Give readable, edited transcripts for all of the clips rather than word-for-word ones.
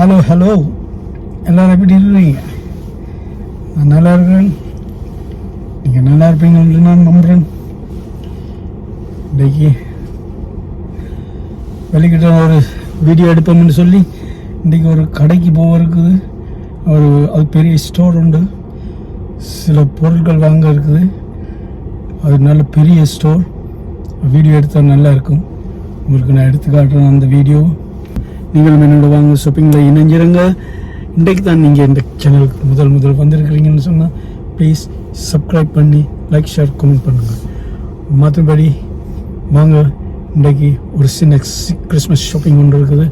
Hello எல்லோரும் எப்படி இருக்கிறீங்க? நான் நல்லா இருக்கிறேன். நீங்கள் நல்லா இருப்பீங்கன்னு நான் நம்புகிறேன். இன்றைக்கி வெளிக்கிட்ட ஒரு வீடியோ எடுப்போம்னு சொல்லி இன்றைக்கி ஒரு கடைக்கு போக இருக்குது. அது பெரிய ஸ்டோர் உண்டு, சில பொருட்கள் வாங்க இருக்குது. அது நல்ல பெரிய ஸ்டோர். வீடியோ எடுத்தால் நல்லா இருக்கும். உங்களுக்கு நான் எடுத்து காட்டுறேன் அந்த வீடியோ. நீங்களும் என்னோட வாங்க ஷாப்பிங்கில் இணைஞ்சிருங்க. இன்றைக்கு தான் நீங்கள் இந்த சேனலுக்கு முதல் வந்திருக்கிறீங்கன்னு சொன்னால் ப்ளீஸ் சப்ஸ்கிரைப் பண்ணி லைக் ஷேர் கமெண்ட் பண்ணுங்கள். மற்றபடி வாங்க, இன்றைக்கு ஒரு சின்ன கிறிஸ்மஸ் ஷாப்பிங் ஒன்று இருக்குது,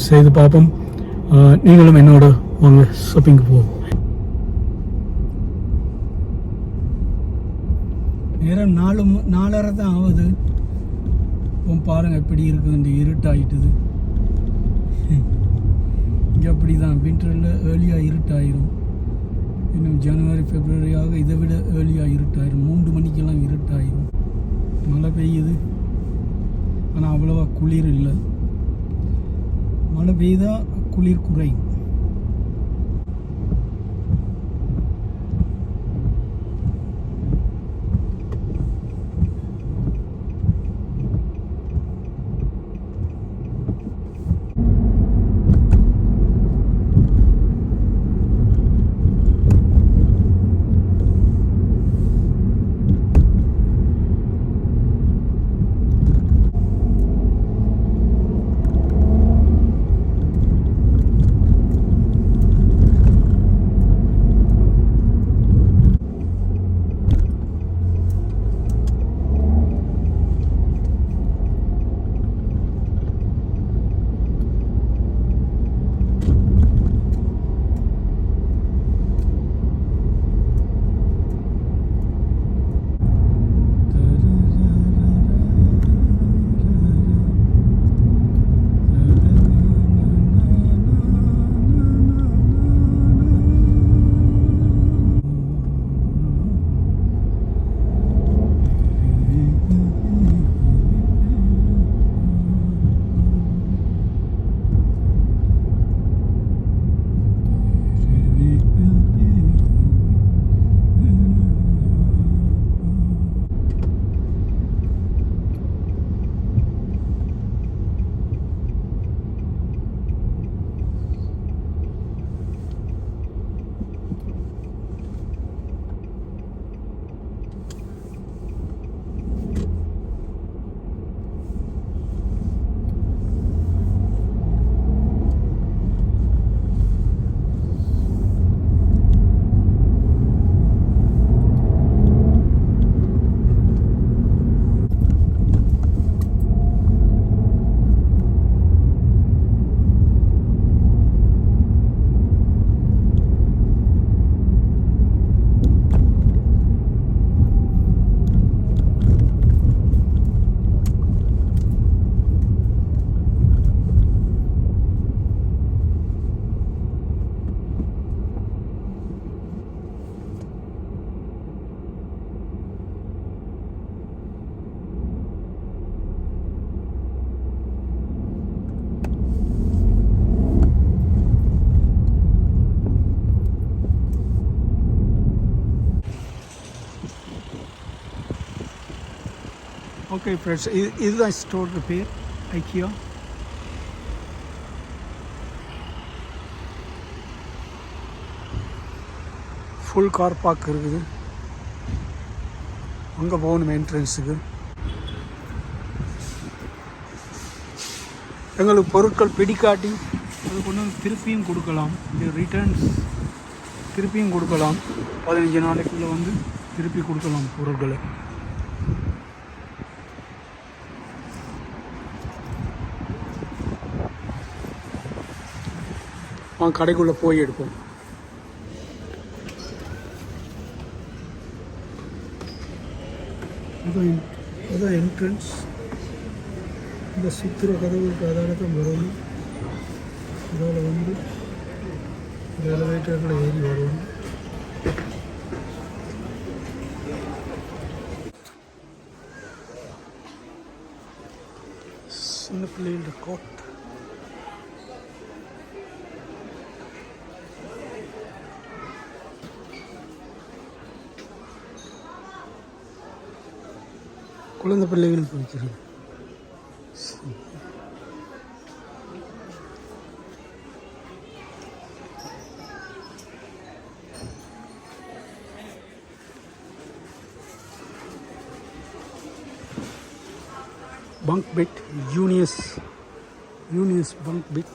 செய்து பார்ப்போம். நீங்களும் என்னோட வாங்க ஷாப்பிங்கு போவோம். நேரம் 4:30 தான் ஆகுது. பாருங்கள் எப்படி இருக்குது, இந்த இருட்டாயிட்டுது. இங்கே அப்படி தான் வின்டரில் ஏர்லியாக இருட்டாயிரும். இன்னும் ஜனவரி பிப்ரவரியாக இதை விட ஏர்லியாக இருட்டாயிரும். 3 மணிக்கெல்லாம் இருட்டாயிரும். மழை பெய்யுது, ஆனால் அவ்வளோவா குளிர் இல்லை. மழை பெய்தால் குளிர் குறையும். ஓகே ஃப்ரெண்ட்ஸ், இதுதான் ஸ்டோருக்கு பேர், ஐக்கியா. ஃபுல் கார் பார்க் இருக்குது. அங்கே போகணும் என்ட்ரன்ஸுக்கு. எங்களுக்கு பொருட்கள் பிடிக்காட்டி அது கொண்டு வந்து திருப்பியும் கொடுக்கலாம். இது ரிட்டர்ன்ஸ் திருப்பியும் கொடுக்கலாம். 15 நாளைக்குள்ளே வந்து திருப்பி கொடுக்கலாம் பொருட்களை. கடைக்குள்ளே போய் எடுப்போம். அதுதான் என்ட்ரன்ஸ். இந்த சுற்றுற கதவுக்கு அதால் தான் வரணும். இதால் வந்து எலவேட்டரில் ஏறி வரணும். சின்ன பிள்ளைகளோட கோட். குழந்தை பிள்ளைகளுக்கு வைக்கிறது. Bunk bed, Unius bunk bed.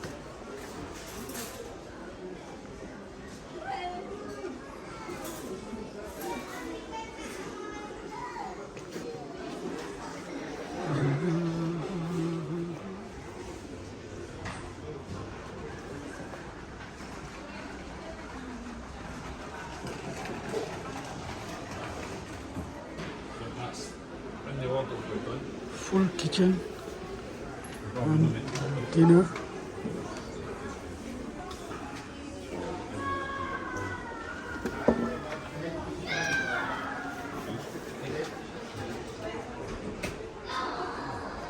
Full kitchen and dinner.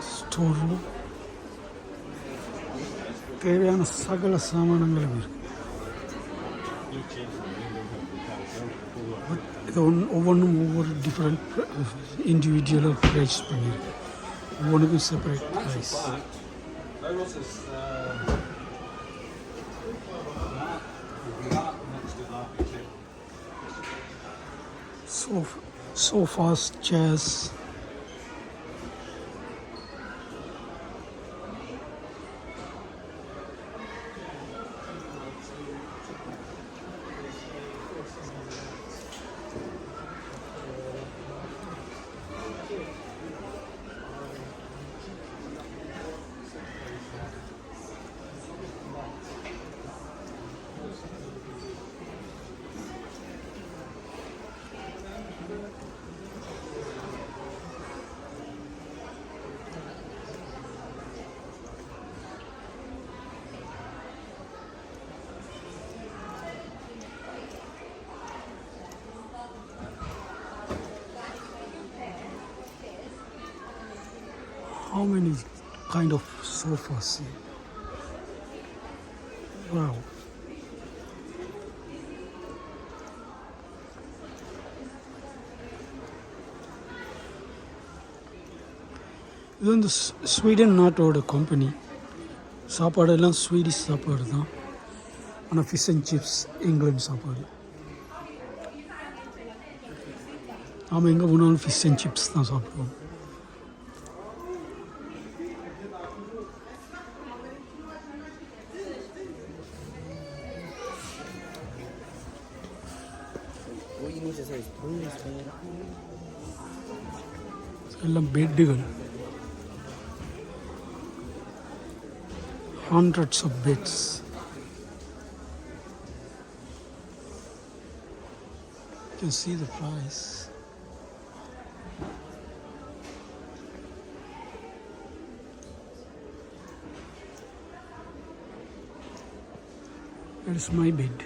Store room. தேவையான சகல சாமானங்களும் இருக்கு. இது ஒவ்வொன்றும் ஒவ்வொரு டிஃப்ரெண்ட் இண்டிவிஜுவலாக ப்ரைஸ் பண்ணியிருக்கு. ஒவ்வொன்றுக்கும் separate price. Sofas, chairs. How many kind of sofas here? Wow. இது வந்து ஸ்வீடன் நாட்டோட கம்பெனி. சாப்பாடெல்லாம் ஸ்வீடிஷ் சாப்பாடு தான். ஆனால் ஃபிஷ் அண்ட் சிப்ஸ் இங்கிலாந்து சாப்பாடு. நாம் எங்கே போனாலும் ஃபிஷ் அண்ட் சிப்ஸ் தான் சாப்பிடுவோம். எல்லாம் பெட்டுகள். Hundreds of beds. You can see the price. That is my bed.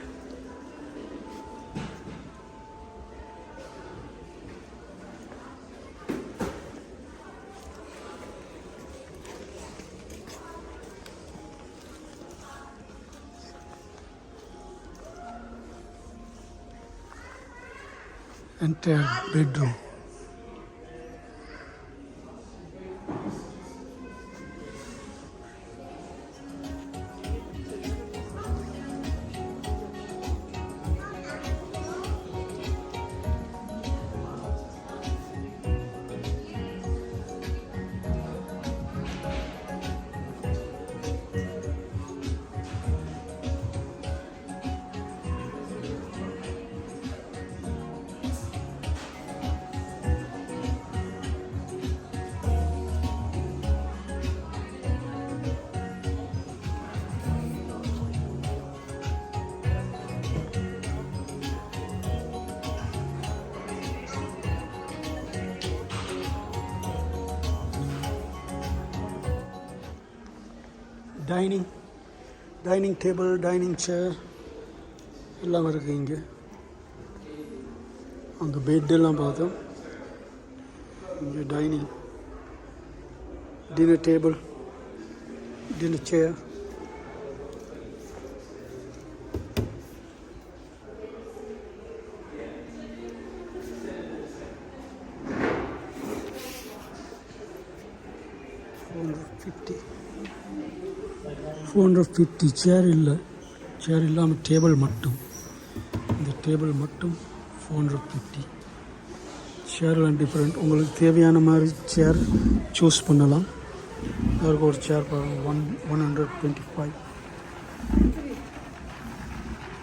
Entire bedroom. Dining table, dining chair எல்லாம் இருக்குது இங்கே. அங்கே பெட்டெல்லாம் பார்த்தோம். இங்கே dining, dinner table, dinner chair. 450 chair இல்லை, சேர் இல்லாமல் டேபிள் மட்டும். இந்த டேபிள் மட்டும் 450. சேர்லாம் டிஃப்ரெண்ட், உங்களுக்கு தேவையான மாதிரி சேர் சூஸ் பண்ணலாம். அதற்கு ஒரு சேர் 125.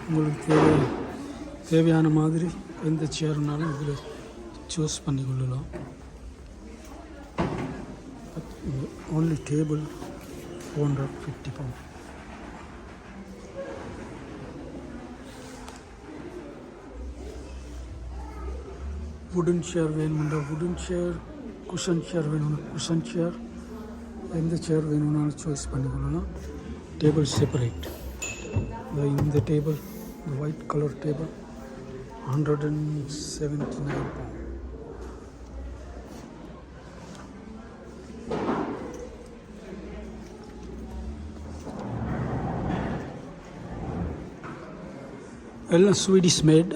உங்களுக்கு தேவையான மாதிரி எந்த சேர்னாலும் இதில் சூஸ் பண்ணி கொள்ளலாம். only table 450 pounds. wooden chair வேணும்னா wooden chair, cushion chair வேணும்னா cushion chair, எந்த சேர் வேணும்னாலும் சாய்ஸ் பண்ணிக்கொள்ளலாம். Table separate. இந்த டேபிள், இந்த ஒயிட் கலர் டேபிள் 179 pounds. எல்லாம் Swedish made.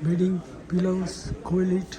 Bedding, pillows, coilet.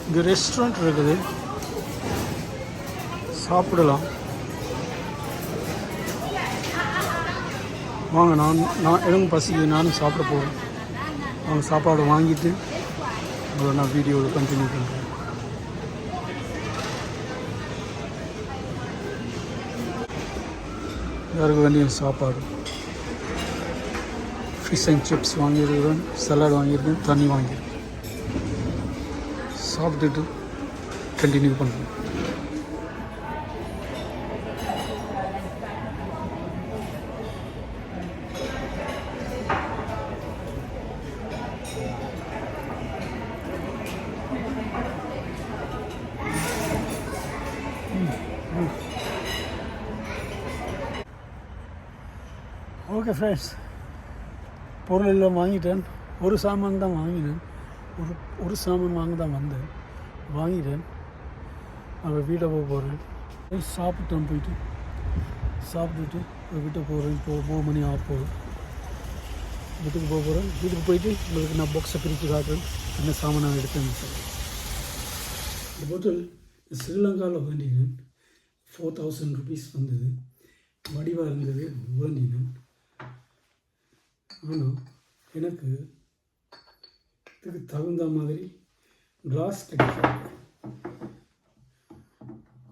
இங்கே ரெஸ்டாரண்ட் இருக்குது, சாப்பிடலாம். வாங்க, நான் எனக்கு பசிக்குது, நானும் சாப்பிட போகிறேன். அவங்க சாப்பாடு வாங்கிட்டு உங்களை நான் வீடியோவில் கண்டினியூ பண்ணுறேன். யாருக்கு வேண்டிய சாப்பாடு, ஃபிஷ் அண்ட் சிப்ஸ் வாங்கியிருக்கிறேன், சலாட் வாங்கியிருக்கேன், தண்ணி வாங்கியிருக்கேன். சாப்பிட்டுட்டு கண்டினியூ பண்ணுறேன். ஓகே ஃப்ரெண்ட்ஸ், பொருள் எல்லாம் வாங்கிட்டேன். ஒரு சாமான் தான் வாங்கினேன், ஒரு சாமான் வாங்க தான் வந்தேன், வாங்கிட்டேன். நாங்கள் வீட்டை போக போகிறேன். சாப்பிட்டேன், சாப்பிட்டுட்டு வீட்டை போகிறேன். இப்போ 4 மணி ஆக போகுது. வீட்டுக்கு போக போகிறேன். வீட்டுக்கு போயிட்டு உங்களுக்கு நான் பாக்ஸை பிரித்து காட்டுறேன், என்ன சாமான் நான் எடுத்தேன்னு சொல்லி. இந்த பாட்டில் ஸ்ரீலங்காவில் வேண்டினேன். 4000 ருபீஸ் வந்தது, வடிவாக இருந்தது, வேண்டினேன். ஆனால் எனக்கு இதுக்கு தகுந்த மாதிரி கிளாஸ் கிடைக்காது.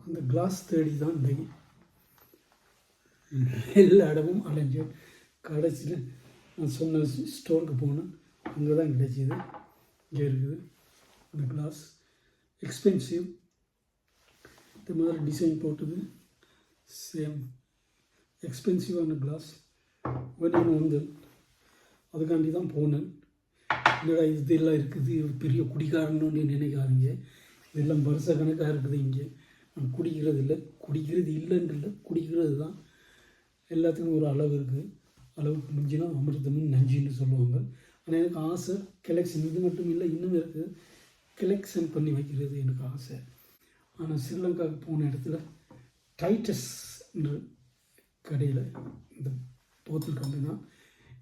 அந்த கிளாஸ் தேடி தான் இன்றைக்கி எல்லா இடமும் அலைஞ்சேன். கடைசியில் நான் சொன்ன ஸ்டோருக்கு போனேன், அங்கே தான் கிடைச்சிது. இங்கே இருக்குது அந்த கிளாஸ், எக்ஸ்பென்சிவ். இந்த மாதிரி டிசைன் போட்டது, சேம் எக்ஸ்பென்சிவான கிளாஸ் வேணும்னு வந்து அதுக்காண்டி தான் போனேன். என்னடா இதெல்லாம் இருக்குது, ஒரு பெரிய குடிகாரன்னு நினைக்காதீங்க. இதெல்லாம் வருஷ கணக்காக இருக்குது. இங்கே நான் குடிக்கிறது இல்லைன்னு இல்லை, குடிக்கிறது தான். எல்லாத்துக்கும் ஒரு அளவு இருக்குது. அளவுக்கு மிஞ்சினா அமிர்தமும் நஞ்சின்னு சொல்லுவாங்க. ஆனால் எனக்கு ஆசை கலெக்ஷன், இது மட்டும் இல்லை, இன்னும் இருக்குது, கலெக்ஷன் பண்ணி வைக்கிறது எனக்கு ஆசை. ஆனால் ஸ்ரீலங்காவுக்கு போன இடத்துல டைட்டஸ் கடையில் இந்த போத்தல் கம்பெனா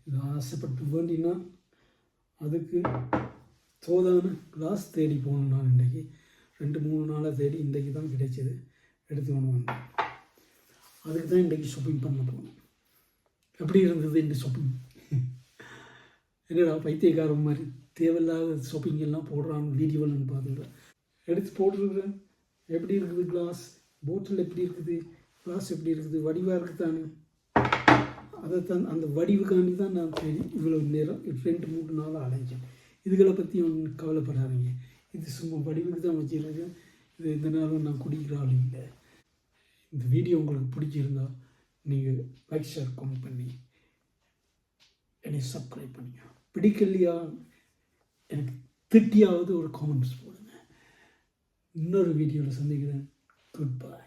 இது ஆசைப்பட்டு வேண்டினா அதுக்கு தோதான கிளாஸ் தேடி போகணும். நான் இன்றைக்கி 2-3 நாளாக தேடி இன்றைக்கி தான் கிடைச்சிது, எடுத்துக்கொண்டு வந்தேன். அதுக்கு தான் இன்றைக்கி ஷாப்பிங் பண்ண போகணும். எப்படி இருந்தது இந்த ஷாப்பிங்? என்னடா பைத்தியக்காரன் மாதிரி தேவையில்லாத ஷாப்பிங் எல்லாம் போடுறான்னு வீடியோவில் பார்த்துக்கிறேன், எடுத்து போட்டுருக்குறேன். எப்படி இருக்குது கிளாஸ், போட்டில் எப்படி இருக்குது, கிளாஸ் எப்படி இருக்குது, வடிவாக இருக்குது தானே. அதைத்தான் அந்த வடிவுக்காண்டி தான் நான் சரி இவ்வளோ நேரம் 2-3 நாளாக அலைஞ்சேன். இதுகளை பற்றி ஒன்றும் கவலைப்படாதீங்க, இது சும்மா வடிவுக்கு தான் வச்சுருக்கேன். இது எந்த நாளும் நான் குடிக்கிற ஆள் இல்லை. இந்த வீடியோ உங்களுக்கு பிடிச்சிருந்தா நீங்கள் லைக், ஷேர், கமெண்ட் பண்ணி என்னை சப்ஸ்கிரைப் பண்ணிங்க. பிடிக்கலையா எனக்கு திட்டியாவது ஒரு காமெண்ட்ஸ் போடுங்க. இன்னொரு வீடியோவில் சந்திக்கிறேன். Good bye.